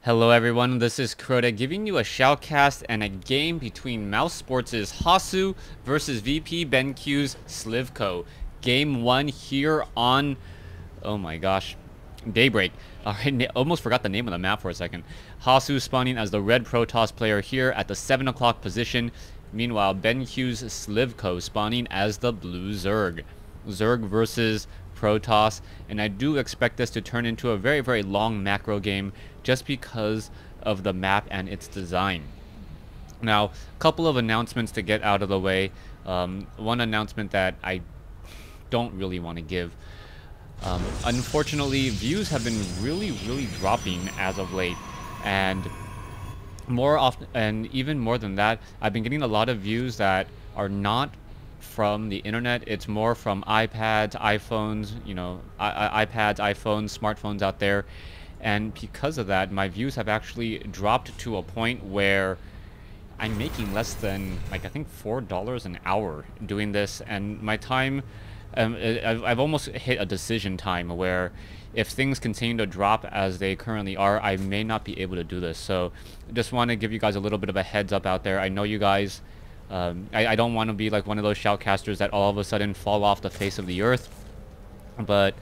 Hello everyone, this is Crota giving you a shoutcast and a game between Mouse Sports' Hasu versus VP BenQ's Slivko. Game 1 here on, oh my gosh, Daybreak. Alright, almost forgot the name of the map for a second. Hasu spawning as the red Protoss player here at the 7 o'clock position. Meanwhile, BenQ's Slivko spawning as the blue Zerg. Zerg versus Protoss, and I do expect this to turn into a very long macro game just because of the map and its design. Now, a couple of announcements to get out of the way. One announcement that I don't really want to give. Unfortunately, views have been really dropping as of late, and more often, and even more than that, I've been getting a lot of views that are not from the internet. It's more from iPads, iPhones, iPads, iPhones, smartphones out there. And because of that, my views have actually dropped to a point where I'm making less than, I think $4 an hour doing this. And my time, I've almost hit a decision time where if things continue to drop as they currently are, I may not be able to do this. So I just want to give you guys a little bit of a heads up out there. I know you guys, I don't want to be like one of those shoutcasters that all of a sudden fall off the face of the earth. But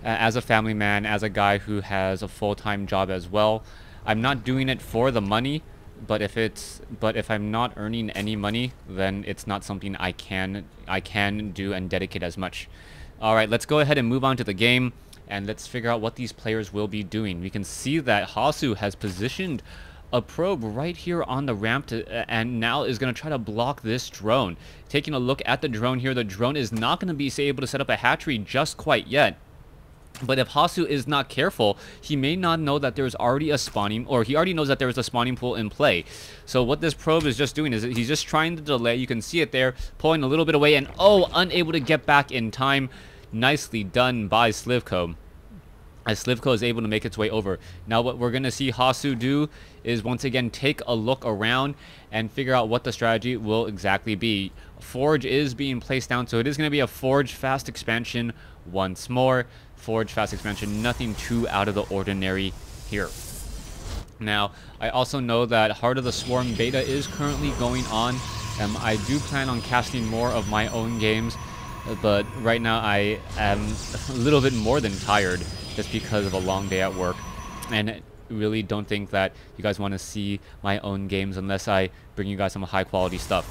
as a family man, as a guy who has a full-time job as well, I'm not doing it for the money. But if I'm not earning any money, then it's not something I can do and dedicate as much. All right, let's go ahead and move on to the game, and let's figure out what these players will be doing. We can see that Hasu has positioned a probe right here on the ramp and now is going to try to block this drone. Taking a look at the drone here, the drone is not going to be able to set up a hatchery just quite yet. But if Hasu is not careful, he may not know that there's already a spawning, or he already knows that there's a spawning pool in play. So what this probe is just doing is he's just trying to delay. You can see it there, pulling a little bit away, and unable to get back in time. Nicely done by Slivko, as Slivko is able to make its way over. Now what we're going to see Hasu do is once again take a look around and figure out what the strategy will exactly be. Forge is being placed down, so it is going to be a Forge fast expansion once more. Forge fast expansion, nothing too out of the ordinary here. Now, I also know that Heart of the Swarm beta is currently going on. I do plan on casting more of my own games, but right now I am a little bit more than tired just because of a long day at work, and really don't think that you guys want to see my own games unless I bring you guys some high quality stuff.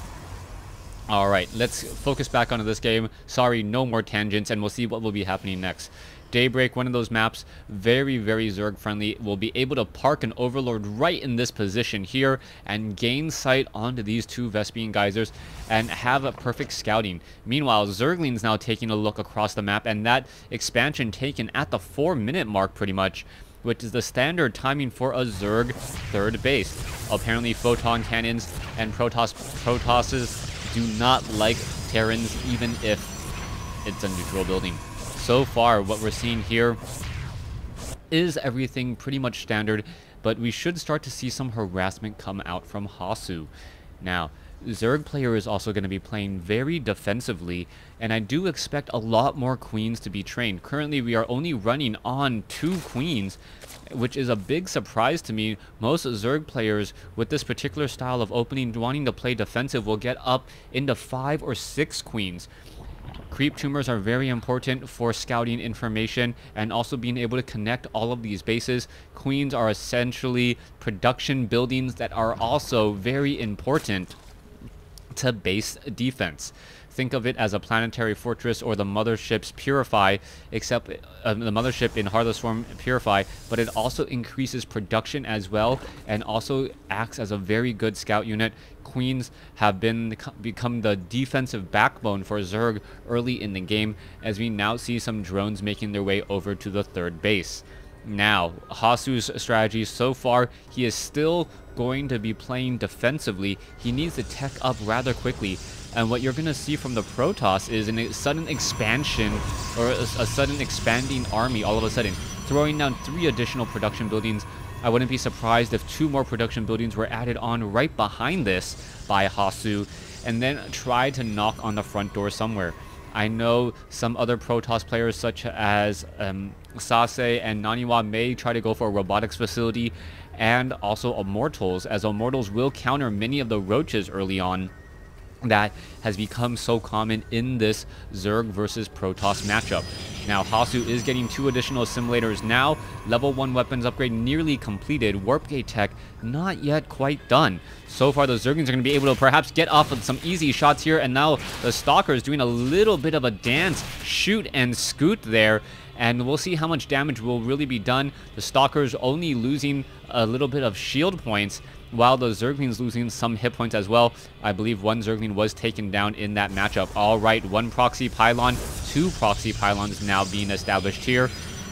Alright, let's focus back onto this game. Sorry, no more tangents, and we'll see what will be happening next. Daybreak, one of those maps, very Zerg friendly. We'll be able to park an Overlord right in this position here and gain sight onto these two Vespian geysers and have a perfect scouting. Meanwhile, Zergling's now taking a look across the map, and that expansion taken at the 4-minute mark pretty much, which is the standard timing for a Zerg third base. Apparently photon cannons and Protosses do not like Terrans, even if it's a neutral building. So far, what we're seeing here is everything pretty much standard, but we should start to see some harassment come out from Hasu. Now, Zerg player is also going to be playing very defensively, and I do expect a lot more queens to be trained. Currently, we are only running on 2 queens, which is a big surprise to me. Most Zerg players with this particular style of opening, wanting to play defensive, will get up into 5 or 6 queens. Creep tumors are very important for scouting information and also being able to connect all of these bases. Queens are essentially production buildings that are also very important to base defense. Think of it as a planetary fortress or the mothership's Purify, except the mothership in Heart of the Swarm Purify, but it also increases production as well and also acts as a very good scout unit. Queens have become the defensive backbone for Zerg early in the game, as we now see some drones making their way over to the third base. Now, Hasu's strategy so far, he is still going to be playing defensively. He needs to tech up rather quickly. And what you're going to see from the Protoss is a sudden expansion, or a sudden expanding army all of a sudden, throwing down 3 additional production buildings. I wouldn't be surprised if 2 more production buildings were added on right behind this by Hasu, and then try to knock on the front door somewhere. I know some other Protoss players such as Sase and Naniwa may try to go for a robotics facility, and also Immortals, as Immortals will counter many of the roaches early on that has become so common in this Zerg versus Protoss matchup. Now, Hasu is getting 2 additional assimilators now. Level 1 weapons upgrade nearly completed. Warp Gate tech not yet quite done. So far, the Zerglings are going to be able to perhaps get off with some easy shots here, and now the Stalkers doing a little bit of a dance, shoot and scoot there. And we'll see how much damage will really be done. The Stalkers only losing a little bit of shield points, while the Zerglings losing some hit points as well. I believe 1 Zergling was taken down in that matchup. All right, 1 proxy pylon, 2 proxy pylons now being established here,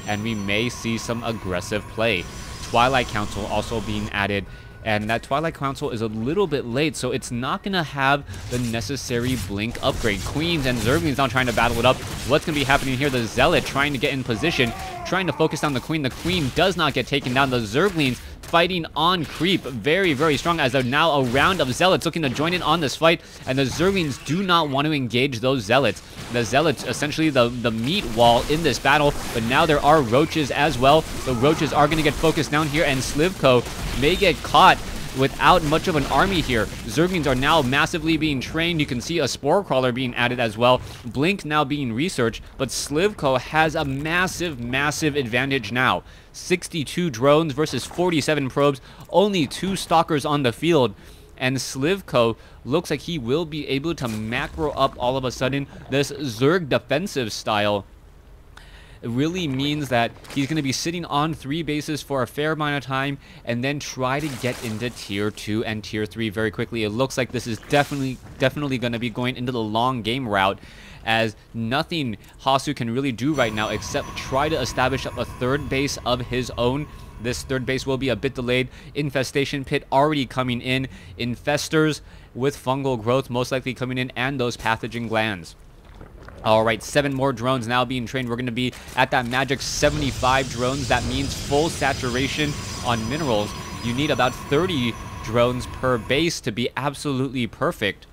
and we may see some aggressive play. Twilight Council also being added, and that Twilight Council is a little bit late, so it's not going to have the necessary blink upgrade. Queens and Zerglings now trying to battle it up. What's going to be happening here? The Zealot trying to get in position, trying to focus down the Queen. The Queen does not get taken down. The Zerglings fighting on creep, very, very strong, as they're now a round of Zealots looking to join in on this fight, and the Zerglings do not want to engage those Zealots. The Zealots, essentially the meat wall in this battle, but now there are roaches as well. The roaches are going to get focused down here, and Slivko may get caught without much of an army here. Zerglings are now massively being trained. You can see a Spore Crawler being added as well. Blink now being researched, but Slivko has a massive, massive advantage now. 62 drones versus 47 probes, only 2 Stalkers on the field, and Slivko looks like he will be able to macro up all of a sudden this Zerg defensive style. It really means that he's going to be sitting on 3 bases for a fair amount of time and then try to get into tier 2 and tier 3 very quickly. It looks like this is definitely going to be going into the long game route, as nothing Hasu can really do right now except try to establish up a 3rd base of his own. This 3rd base will be a bit delayed. Infestation Pit already coming in. Infestors with fungal growth most likely coming in, and those pathogen glands. All right, 7 more drones now being trained. We're going to be at that magic 75 drones. That means full saturation on minerals. You need about 30 drones per base to be absolutely perfect.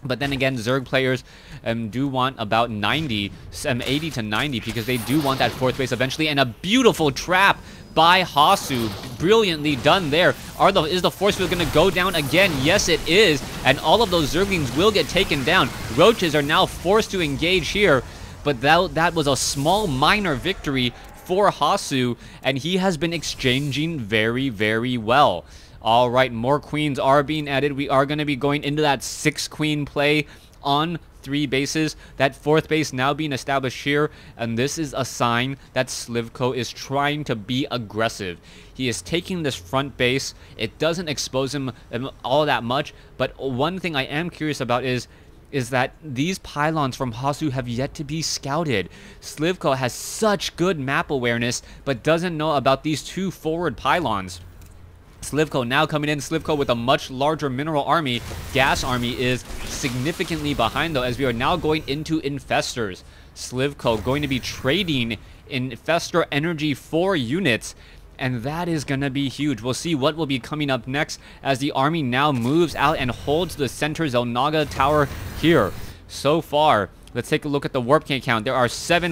But then again, Zerg players do want about 80 to 90, because they do want that 4th base eventually. And a beautiful trap by Hasu. Brilliantly done there. Is the force field going to go down again? Yes, it is. And all of those Zerglings will get taken down. Roaches are now forced to engage here. But that was a small, minor victory for Hasu. And he has been exchanging very, very well. All right, more queens are being added. We are going to be going into that 6-queen play on 3 bases. That 4th base now being established here, and this is a sign that Slivko is trying to be aggressive. He is taking this front base. It doesn't expose him all that much, but one thing I am curious about is that these pylons from Hasu have yet to be scouted. Slivko has such good map awareness, but doesn't know about these 2 forward pylons. Slivko now coming in. Slivko with a much larger mineral army. Gas army is significantly behind, though, as we are now going into infestors. Slivko going to be trading infestor energy for units, and that is going to be huge. We'll see what will be coming up next as the army now moves out and holds the center Zelnaga tower here. So far, let's take a look at the warp gate count. There are 6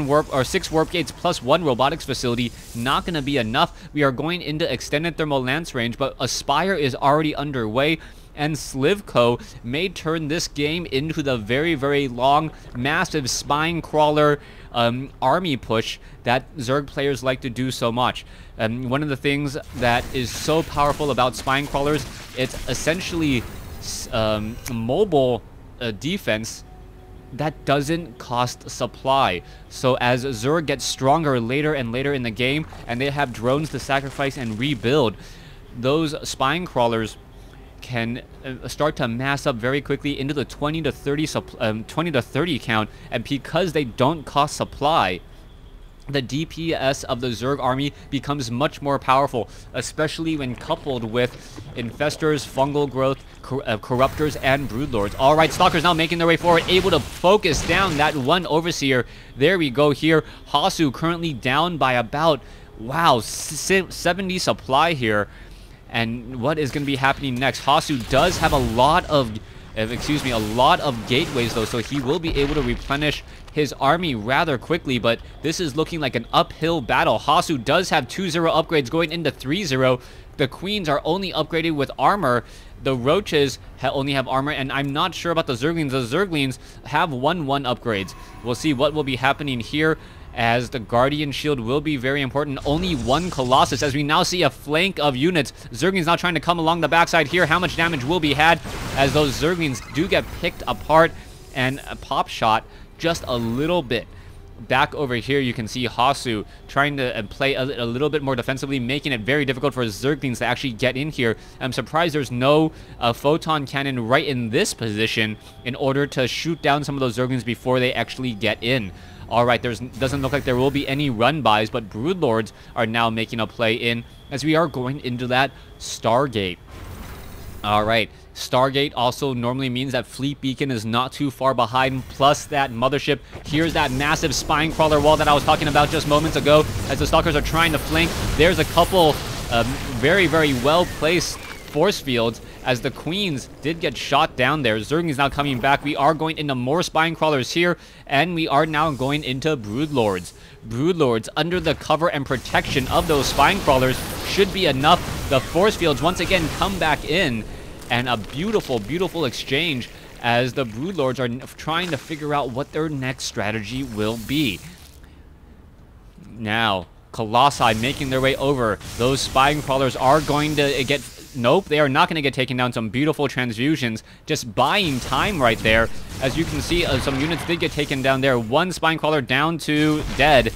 warp gates plus 1 robotics facility. Not going to be enough. We are going into extended thermal lance range, but Aspire is already underway, and Slivko may turn this game into the very, very long, massive spine crawler army push that Zerg players like to do so much. One of the things that is so powerful about spine crawlers, it's essentially mobile defense that doesn't cost supply. So as Zerg gets stronger later and later in the game, and they have drones to sacrifice and rebuild, those spine crawlers can start to mass up very quickly into the 20 to 30 count, and because they don't cost supply, the DPS of the Zerg army becomes much more powerful, especially when coupled with infestors, fungal growth, corruptors, and broodlords. All right, Stalkers now making their way forward, able to focus down that 1 overseer. There we go here. Hasu currently down by about, wow, 70 supply here. And what is going to be happening next? Hasu does have a lot of excuse me, a lot of gateways though, so he will be able to replenish his army rather quickly, but this is looking like an uphill battle. Hasu does have 2-0 upgrades going into 3-0. The queens are only upgraded with armor. The roaches only have armor, and I'm not sure about the Zerglings. The Zerglings have 1-1 upgrades. We'll see what will be happening here, as the Guardian Shield will be very important. Only 1 Colossus, as we now see a flank of units. Zerglings now trying to come along the backside here. How much damage will be had, as those Zerglings do get picked apart and pop shot just a little bit. Back over here, you can see Hasu trying to play a little bit more defensively, making it very difficult for Zerglings to actually get in here. I'm surprised there's no photon cannon right in this position in order to shoot down some of those Zerglings before they actually get in. Alright, doesn't look like there will be any run-bys, but Broodlords are now making a play in as we are going into that Stargate. Alright, Stargate also normally means that Fleet Beacon is not too far behind, plus that mothership. Here's that massive spine crawler wall that I was talking about just moments ago, as the Stalkers are trying to flank. There's a couple very, very well-placed force fields, as the queens did get shot down there. Zerglings now coming back. We are going into more spine crawlers here, and we are now going into Broodlords. Broodlords, under the cover and protection of those spine crawlers, should be enough. The force fields once again come back in, and a beautiful, beautiful exchange as the Broodlords are trying to figure out what their next strategy will be. Now, Colossi making their way over. Those spine crawlers are going to get... Nope, they are not going to get taken down. Some beautiful transfusions. Just buying time right there. As you can see, some units did get taken down there. 1 spine crawler down to dead,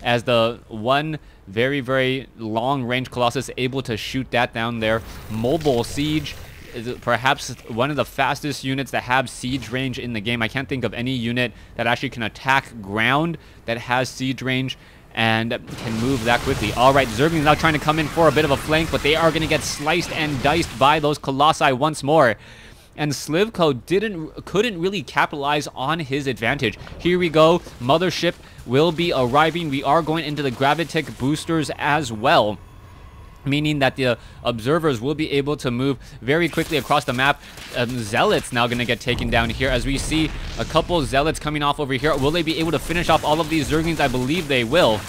as the one very, very long-range Colossus able to shoot that down there. Mobile Siege is perhaps one of the fastest units that have siege range in the game. I can't think of any unit that actually can attack ground that has siege range and can move that quickly. Alright, Zerglings now trying to come in for a bit of a flank, but they are going to get sliced and diced by those Colossi once more. And Slivko couldn't really capitalize on his advantage. Here we go. Mothership will be arriving. We are going into the Gravitic boosters as well, meaning that the observers will be able to move very quickly across the map. Zealots now going to get taken down here, as we see a couple Zealots coming off over here. Will they be able to finish off all of these Zerglings? I believe they will.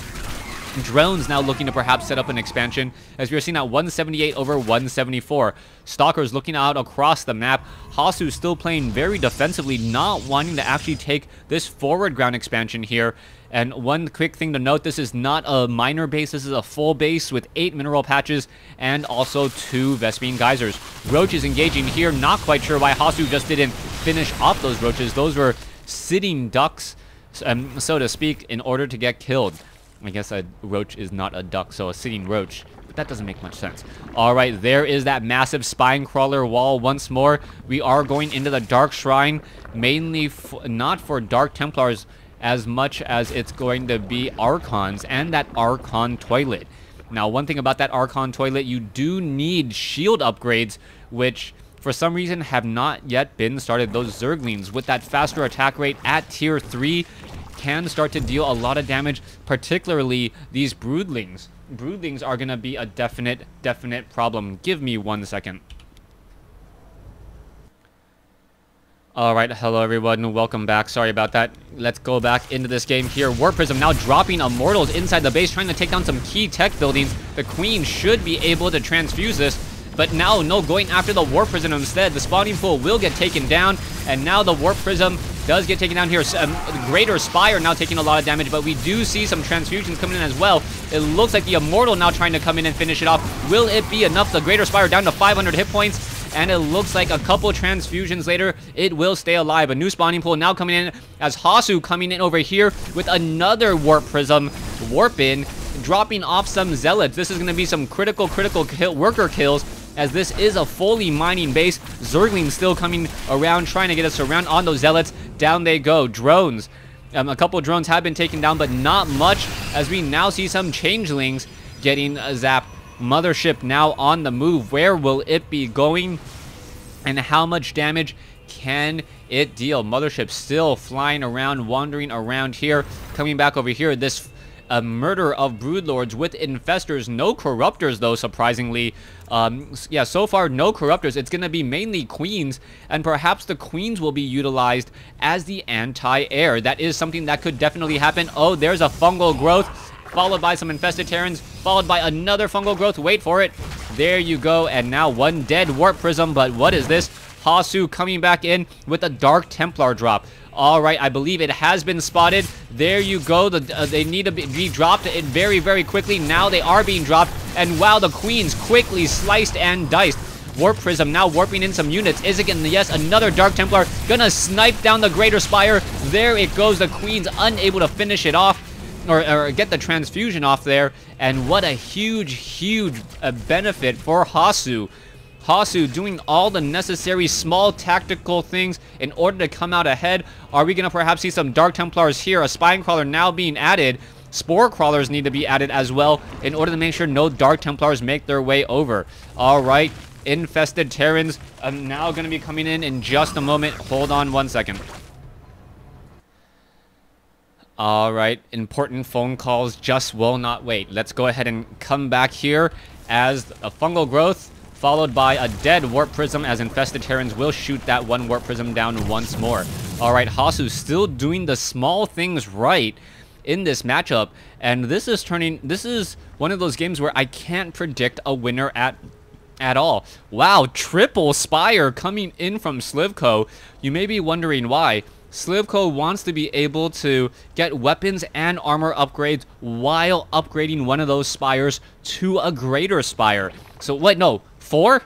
Drones now looking to perhaps set up an expansion, as we are seeing at 178 over 174. Stalkers looking out across the map. Hasu still playing very defensively, not wanting to actually take this forward ground expansion here. And one quick thing to note, this is not a minor base, this is a full base with 8 mineral patches and also 2 Vespene geysers. Roaches engaging here, not quite sure why Hasu just didn't finish off those roaches. Those were sitting ducks, so to speak, in order to get killed. I guess a roach is not a duck, so a sitting roach. But that doesn't make much sense. Alright, there is that massive spine crawler wall once more. We are going into the Dark Shrine, mainly not for Dark Templars as much as it's going to be Archons and that Archon toilet. Now, one thing about that Archon toilet, you do need shield upgrades, which for some reason have not yet been started. Those Zerglings with that faster attack rate at tier 3 can start to deal a lot of damage, particularly these Broodlings. Broodlings are going to be a definite problem. Give me 1 second. Alright, hello everyone, welcome back. Sorry about that. Let's go back into this game here. Warp Prism now dropping Immortals inside the base, trying to take down some key tech buildings. The Queen should be able to transfuse this, but now, no, going after the Warp Prism instead. The spawning pool will get taken down, and now the Warp Prism does get taken down here. Greater Spire now taking a lot of damage, but we do see some transfusions coming in as well. It looks like the Immortal now trying to come in and finish it off. Will it be enough? The Greater Spire down to 500 hit points. And it looks like a couple transfusions later, it will stay alive. A new spawning pool now coming in, as Hasu coming in over here with another Warp Prism. Warp in, dropping off some Zealots. This is going to be some critical worker kills, as this is a fully mining base. Zerglings still coming around, trying to get us around on those Zealots. Down they go. Drones. A couple drones have been taken down, but not much, as we now see some changelings getting zapped. Mothership now on the move. Where will it be going, and how much damage can it deal? Mothership still flying around, wandering around here, coming back over here. This a murder of broodlords with infestors. No corruptors, though, surprisingly. Yeah, so far, no corruptors. It's going to be mainly queens, and perhaps the queens will be utilized as the anti-air. That is something that could definitely happen. Oh, there's a fungal growth, followed by some infested Terrans, followed by another fungal growth. Wait for it. There you go, and now one dead warp prism, but what is this? Hasu coming back in with a Dark Templar drop. All right, I believe it has been spotted. There you go. They need to be dropped very, very quickly. Now they are being dropped, and wow, the queens quickly sliced and diced. Warp Prism now warping in some units. Is it gonna, yes, another Dark Templar gonna snipe down the Greater Spire. There it goes. The queens unable to finish it off, or get the transfusion off there. And what a huge benefit for Hasu. Hasu doing all the necessary small tactical things in order to come out ahead. Are we going to perhaps see some Dark Templars here? A Spine Crawler now being added. Spore Crawlers need to be added as well in order to make sure no Dark Templars make their way over. All right, infested Terrans are now going to be coming in just a moment. Hold on one second. All right, important phone calls just will not wait. Let's go ahead and come back here as a fungal growth, followed by a dead warp prism, as infested Terrans will shoot that one warp prism down once more. All right, Hasu still doing the small things right in this matchup, and this is one of those games where I can't predict a winner at all. Wow, triple Spire coming in from Slivko. You may be wondering why. Slivko wants to be able to get weapons and armor upgrades while upgrading one of those spires to a greater spire. So what? No, 4?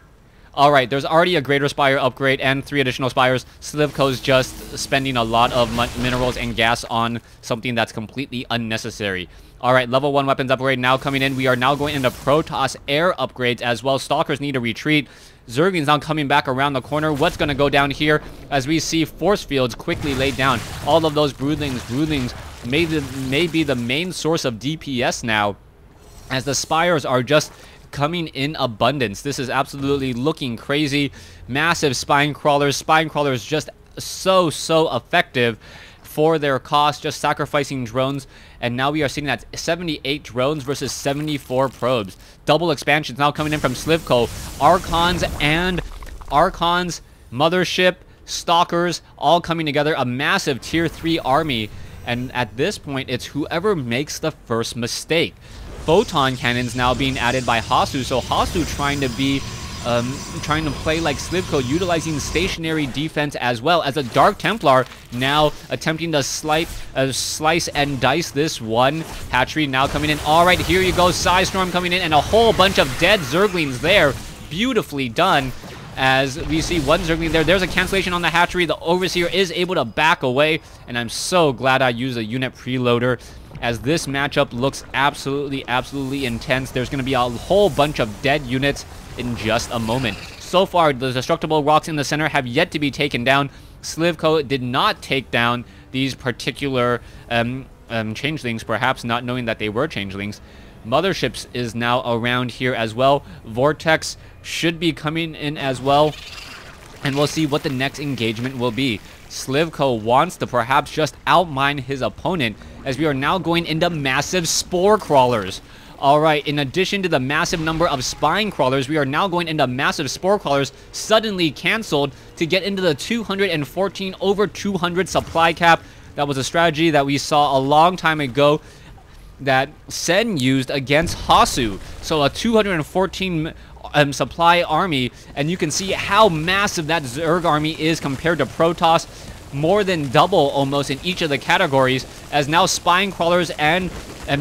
All right, there's already a greater spire upgrade and 3 additional spires. Slivko's just spending a lot of minerals and gas on something that's completely unnecessary. All right, level 1 weapons upgrade now coming in. We are now going into Protoss air upgrades as well. Stalkers need to retreat. Zerglings now coming back around the corner. What's going to go down here as we see force fields quickly laid down? All of those broodlings may be the main source of DPS now, as the spires are just coming in abundance. This is absolutely looking crazy. Massive spine crawlers just so effective for their cost, just sacrificing drones. And now we are sitting at 78 drones versus 74 probes. Double expansions now coming in from Slivko. Archons, Mothership, Stalkers, all coming together. A massive tier 3 army. And at this point, it's whoever makes the first mistake. Photon cannons now being added by Hasu. So Hasu trying to play like Slivko, utilizing stationary defense as well, as a Dark Templar now attempting to slice and dice this one hatchery now coming in. All right, here you go, Psystorm coming in, and a whole bunch of dead Zerglings there. Beautifully done, as we see one Zergling there. There's a cancellation on the hatchery. The Overseer is able to back away, and I'm so glad I used a unit preloader, as this matchup looks absolutely intense. There's going to be a whole bunch of dead units in just a moment. So far, the destructible rocks in the center have yet to be taken down. Slivko did not take down these particular changelings, perhaps not knowing that they were changelings. Motherships is now around here as well. Vortex should be coming in as well, and we'll see what the next engagement will be. Slivko wants to perhaps just outmine his opponent, as we are now going into massive spore crawlers. Alright, in addition to the massive number of spine crawlers, we are now going into massive spore crawlers, suddenly cancelled to get into the 214 over 200 supply cap. That was a strategy that we saw a long time ago that Sen used against Hasu. So a 214 supply army, and you can see how massive that Zerg army is compared to Protoss. More than double almost in each of the categories, as now spine crawlers and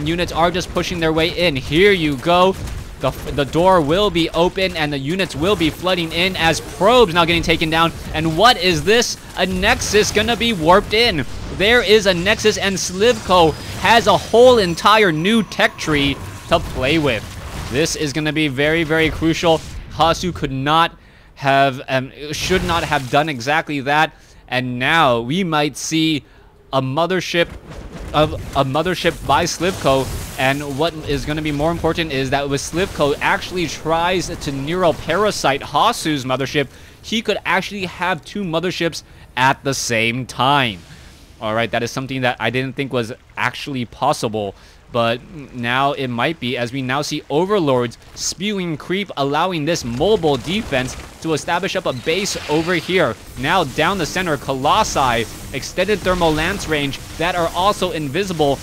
units are just pushing their way in. Here you go. The door will be open and the units will be flooding in, as probes now getting taken down. And what is this? A Nexus gonna be warped in. There is a Nexus, and Slivko has a whole entire new tech tree to play with. This is gonna be very crucial. Hasu could not have, should not have done exactly that. And now we might see a mothership by Slivko. And what is going to be more important is that with Slivko actually tries to neuroparasite Hasu's mothership, he could actually have 2 motherships at the same time. All right, that is something that I didn't think was actually possible but now it might be, as we now see Overlords spewing creep, allowing this mobile defense to establish up a base over here. Now down the center, Colossi, extended thermal lance range that are also invisible,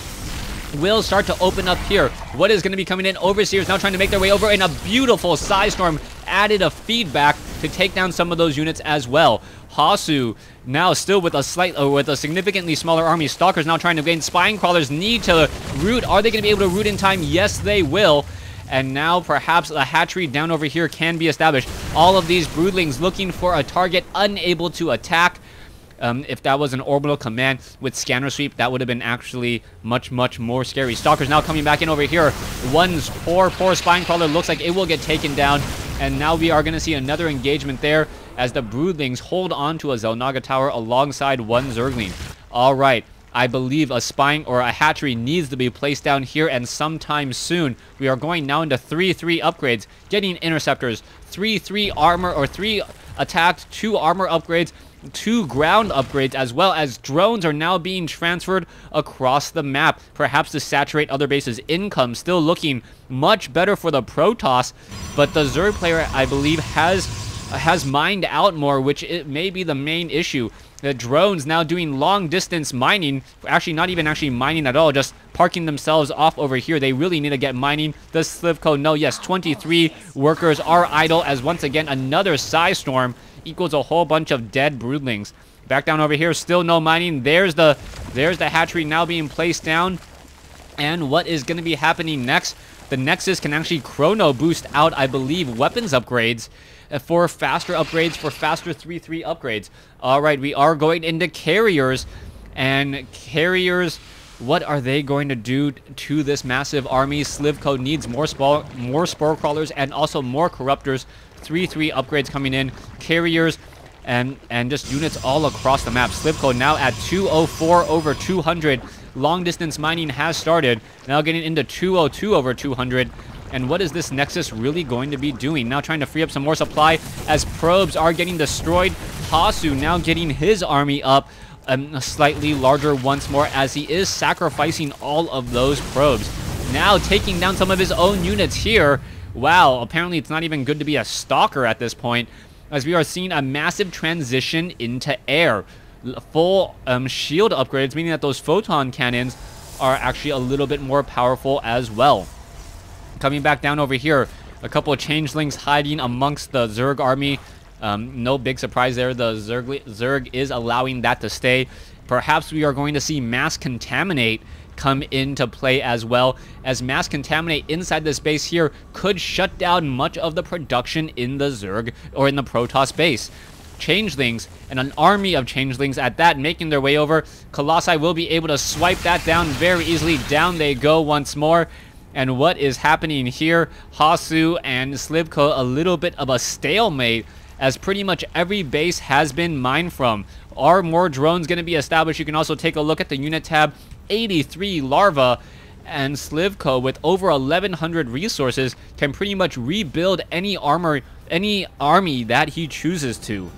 will start to open up here. What is going to be coming in? Overseers now trying to make their way over, and a beautiful Psy Storm added a feedback to take down some of those units as well. Hasu now still with a significantly smaller army. Stalkers now trying to gain. Spine Crawlers need to root. Are they going to be able to root in time? Yes, they will. And now perhaps a hatchery down over here can be established. All of these broodlings looking for a target, unable to attack. If that was an orbital command with scanner sweep, that would have been actually much more scary. Stalkers now coming back in over here. One's poor Spine Crawler looks like it will get taken down. And now we are going to see another engagement there as the broodlings hold on to a Xel'Naga tower alongside one Zergling. Alright, I believe a spine or a hatchery needs to be placed down here, and sometime soon. We are going now into 3-3 upgrades, getting interceptors, 3-3 armor, or 3 attack, 2 armor upgrades, 2 ground upgrades, as well as drones are now being transferred across the map, perhaps to saturate other bases. Income still looking much better for the Protoss, but the Zerg player, I believe, has mined out more, which it may be the main issue. The drones now doing long distance mining, actually not even actually mining at all, just parking themselves off over here. They really need to get mining. The Slivko, no, yes, 23 workers are idle, as once again another Psy Storm equals a whole bunch of dead broodlings. Back down over here, still no mining. There's the hatchery now being placed down. And what is going to be happening next? The Nexus can actually chrono boost out, I believe, weapons upgrades for faster upgrades, for faster 3-3 upgrades. Alright, we are going into carriers. And carriers, what are they going to do to this massive army? Slivko needs more spore crawlers and also more corruptors. 3-3 upgrades coming in. Carriers and just units all across the map. Slivko now at 204 over 200. Long distance mining has started. Now getting into 202 over 200. And what is this Nexus really going to be doing? Now trying to free up some more supply as probes are getting destroyed. Hasu now getting his army up slightly larger once more, as he is sacrificing all of those probes. Now taking down some of his own units here. Wow, apparently it's not even good to be a stalker at this point, as we are seeing a massive transition into air. Full shield upgrades, meaning that those photon cannons are actually a little bit more powerful as well. Coming back down over here, a couple of changelings hiding amongst the Zerg army. No big surprise there. The Zerg is allowing that to stay. Perhaps we are going to see Mass Contaminate come into play as well, as Mass Contaminate inside this base here could shut down much of the production in the Zerg or in the Protoss base. Changelings, and an army of changelings at that, making their way over. Colossi will be able to swipe that down very easily. Down they go once more. And what is happening here? Hasu and Slivko, a little bit of a stalemate, as pretty much every base has been mined from. Are more drones going to be established? You can also take a look at the unit tab. 83 larvae, and Slivko with over 1,100 resources can pretty much rebuild any army that he chooses to.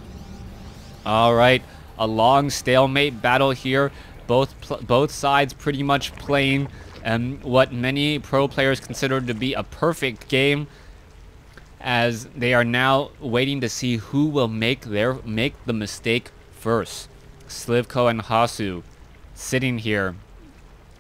Alright, a long stalemate battle here. Both sides pretty much playing what many pro players consider to be a perfect game, as they are now waiting to see who will make the mistake first. Slivko and Hasu sitting here.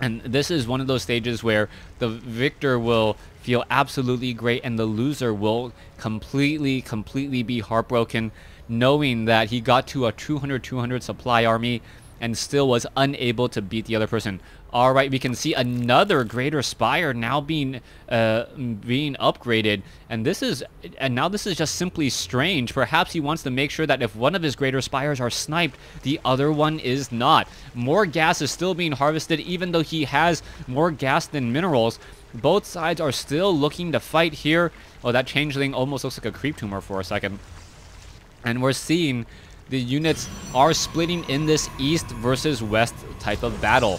And this is one of those stages where the victor will feel absolutely great and the loser will completely be heartbroken, knowing that he got to a 200 supply army and still was unable to beat the other person. All right, we can see another Greater Spire now being upgraded, and now this is just simply strange. Perhaps he wants to make sure that if one of his Greater Spires are sniped, the other one is not. More gas is still being harvested, even though he has more gas than minerals. Both sides are still looking to fight here. Oh, that changeling almost looks like a creep tumor for a second. And we're seeing the units are splitting in this east versus west type of battle.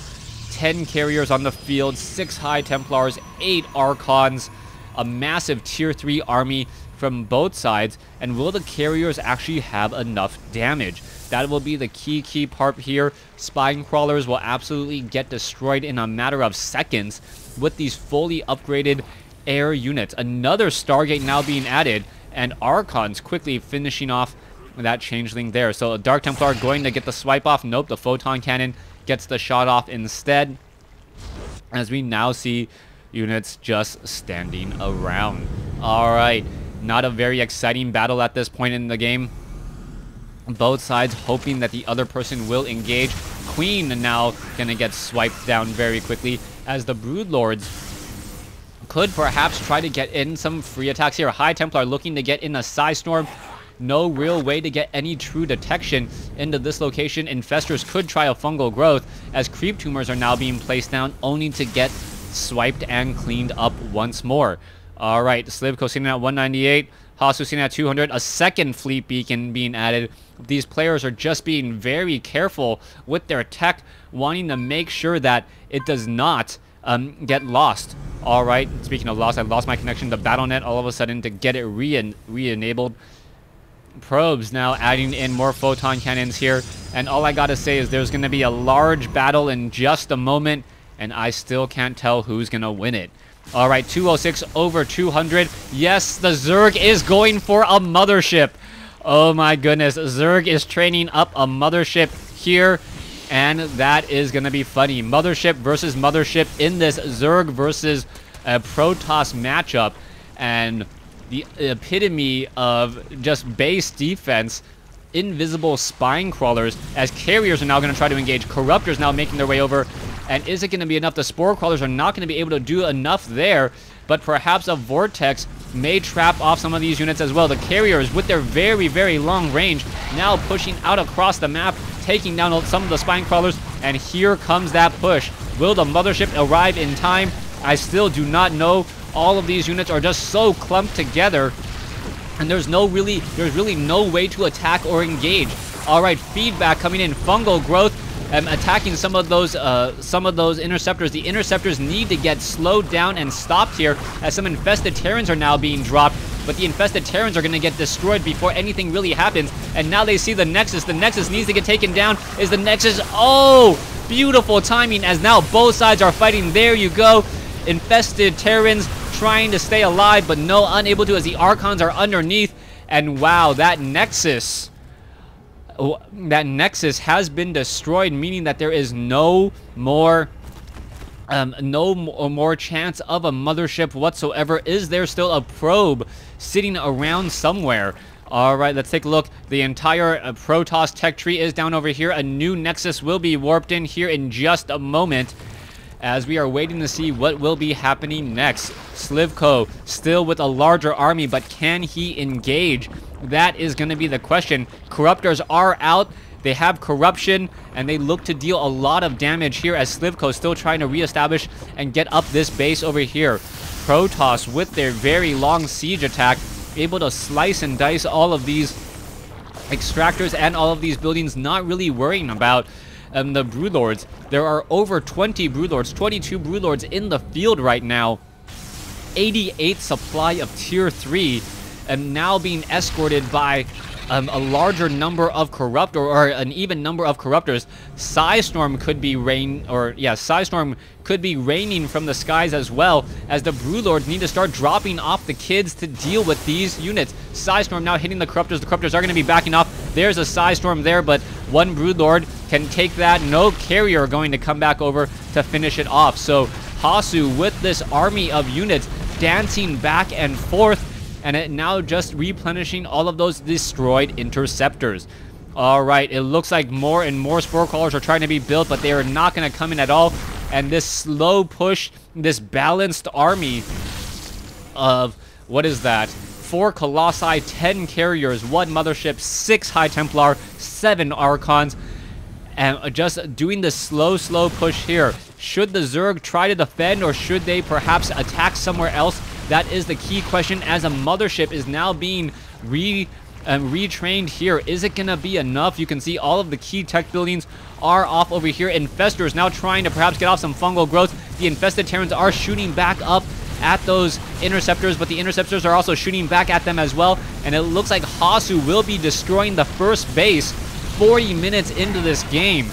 10 carriers on the field, 6 High Templars, 8 Archons, a massive tier 3 army from both sides. And will the carriers actually have enough damage? That will be the key part here. Spine crawlers will absolutely get destroyed in a matter of seconds. with these fully upgraded air units. Another Stargate now being added, and Archons quickly finishing off that changeling there. So a Dark Templar going to get the swipe off. Nope, the Photon Cannon gets the shot off instead. As we now see units just standing around. Alright, not a very exciting battle at this point in the game. Both sides hoping that the other person will engage. Queen now gonna get swiped down very quickly, as the Broodlords could perhaps try to get in some free attacks here. High Templar looking to get in a Psystorm. No real way to get any true detection into this location. Infestors could try a fungal growth, as creep tumors are now being placed down, only to get swiped and cleaned up once more. Alright, Slivko sitting at 198. Hasu sitting at 200. A second fleet beacon being added. These players are just being very careful with their tech, wanting to make sure that it does not get lost. Alright, speaking of lost, I lost my connection to BattleNet all of a sudden to get it re-enabled. Probes now adding in more photon cannons here, and all I gotta say is there's gonna be a large battle in just a moment, and I still can't tell who's gonna win it. Alright, 206 over 200. Yes, the Zerg is going for a mothership. Oh my goodness, Zerg is training up a mothership here, and that is gonna be funny. Mothership versus mothership in this Zerg versus Protoss matchup, and the epitome of just base defense. Invisible spine crawlers, as carriers are now going to try to engage. Corruptors now making their way over, and is it going to be enough? The spore crawlers are not going to be able to do enough there, but perhaps a vortex may trap off some of these units as well. The carriers, with their very, very long range, now pushing out across the map, taking down some of the spine crawlers, and here comes that push. Will the mothership arrive in time? I still do not know. All of these units are just so clumped together, and there's really no way to attack or engage. All right, feedback coming in. Fungal growth attacking some of those interceptors. The interceptors need to get slowed down and stopped here, as some infested Terrans are now being dropped, but the infested Terrans are going to get destroyed before anything really happens. And now they see the Nexus. The Nexus needs to get taken down. Is the Nexus? Oh, beautiful timing, as now both sides are fighting. There you go. Infested Terrans trying to stay alive, but no, unable to, as the Archons are underneath. And wow, that Nexus has been destroyed, meaning that there is no more chance of a mothership whatsoever. Is there still a probe sitting around somewhere? All right, let's take a look. The entire Protoss tech tree is down over here. A new Nexus will be warped in here in just a moment, as we are waiting to see what will be happening next. Slivko still with a larger army, but can he engage? That is going to be the question. Corruptors are out. They have corruption, and they look to deal a lot of damage here, as Slivko still trying to reestablish and get up this base over here. Protoss, with their very long siege attack, able to slice and dice all of these extractors and all of these buildings, not really worrying about the Broodlords. There are over 20 Broodlords, 22 Broodlords in the field right now. 88 supply of tier 3, and now being escorted by a larger number of or an even number of corruptors. Psystorm could be Psystorm could be raining from the skies as well, as the Broodlords need to start dropping off the kids to deal with these units. Psystorm now hitting the Corruptors. The Corruptors are going to be backing off. There's a Psystorm there, but one Broodlord can take that. No carrier going to come back over to finish it off. So Hasu, with this army of units, dancing back and forth, and it now just replenishing all of those destroyed interceptors. All right, it looks like more and more spore crawlers are trying to be built, but they are not going to come in at all. And this slow push, this balanced army of, what is that? 4 Colossi, 10 carriers, 1 mothership, 6 High Templar, 7 Archons, and just doing this slow push here. Should the Zerg try to defend, or should they perhaps attack somewhere else? That is the key question, as a mothership is now being retrained here. Is it going to be enough? You can see all of the key tech buildings are off over here. Infestors now trying to perhaps get off some fungal growth. The infested Terrans are shooting back up at those interceptors, but the interceptors are also shooting back at them as well. And it looks like Hasu will be destroying the first base 40 minutes into this game.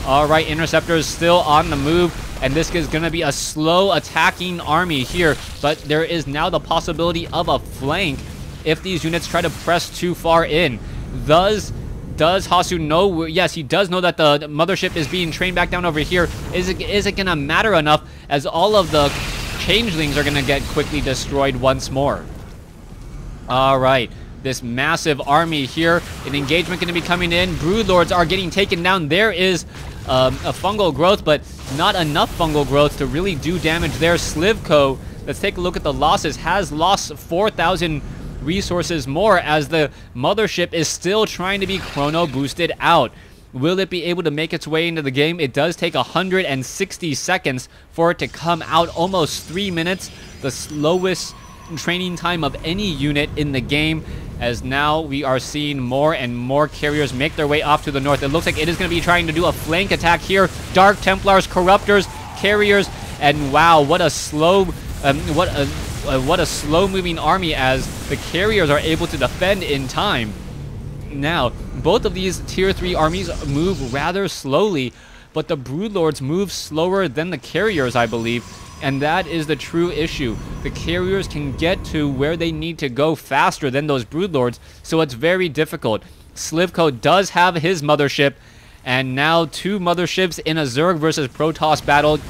All right, interceptors still on the move, and this is going to be a slow attacking army here, but there is now the possibility of a flank if these units try to press too far in. Does Hasu know? Yes, he does know that the mothership is being trained back down over here. Is it going to matter enough, as all of the changelings are going to get quickly destroyed once more? All right. This massive army here. An engagement going to be coming in. Broodlords are getting taken down. There is a fungal growth, but not enough fungal growth to really do damage there. Slivko, let's take a look at the losses, has lost 4,000 resources more as the mothership is still trying to be chrono boosted out. Will it be able to make its way into the game? It does take 160 seconds for it to come out, almost 3 minutes, the slowest training time of any unit in the game, as now we are seeing more and more carriers make their way off to the north. It looks like it is going to be trying to do a flank attack here. Dark Templars, Corruptors, carriers, and wow, what a slow what a slow-moving army, as the carriers are able to defend in time. Now, both of these tier 3 armies move rather slowly, but the Broodlords move slower than the carriers, I believe, and that is the true issue. The carriers can get to where they need to go faster than those Broodlords, so it's very difficult. Slivko does have his mothership, and now 2 motherships in a Zerg versus Protoss battle.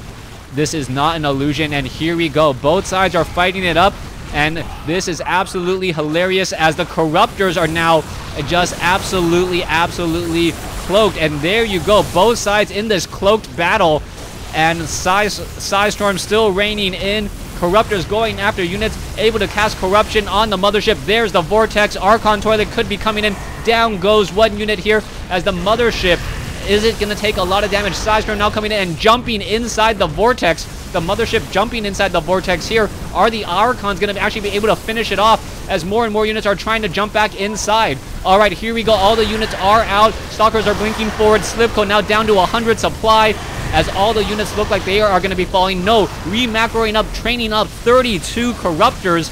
This is not an illusion, and here we go. Both sides are fighting it up, and this is absolutely hilarious, as the Corruptors are now just absolutely cloaked. And there you go, both sides in this cloaked battle, and Psystorm still reigning in. Corruptors going after units, able to cast Corruption on the mothership. There's the Vortex. Archon Toilet could be coming in. Down goes one unit here, as the mothership, is it going to take a lot of damage? Psystorm now coming in and jumping inside the Vortex. The mothership jumping inside the Vortex here. Are the Archons going to actually be able to finish it off, as more and more units are trying to jump back inside? All right, here we go. All the units are out. Stalkers are blinking forward. Slivko now down to 100 supply, as all the units look like they are going to be falling. No, re-macroing up, training up 32 Corruptors,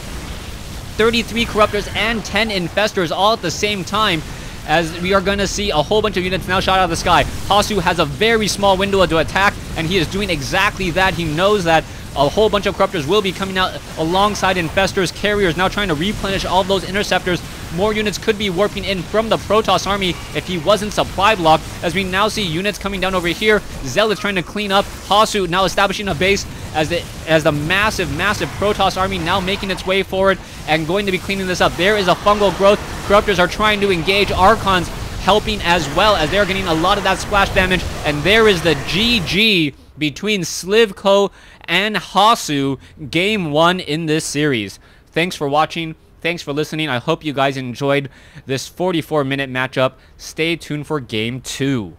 33 Corruptors, and 10 Infestors all at the same time, as we are going to see a whole bunch of units now shot out of the sky. Hasu has a very small window to attack, and he is doing exactly that. He knows that a whole bunch of Corruptors will be coming out alongside Infestors. Carriers now trying to replenish all of those Interceptors. More units could be warping in from the Protoss army if he wasn't supply blocked, as we now see units coming down over here. Zealots trying to clean up. Hasu now establishing a base, as the massive Protoss army now making its way forward and going to be cleaning this up. There is a fungal growth. Corruptors are trying to engage. Archons helping as well, as they're getting a lot of that splash damage. And there is the GG between Slivko and Hasu, game 1 in this series. Thanks for watching. Thanks for listening. I hope you guys enjoyed this 44-minute matchup. Stay tuned for game 2.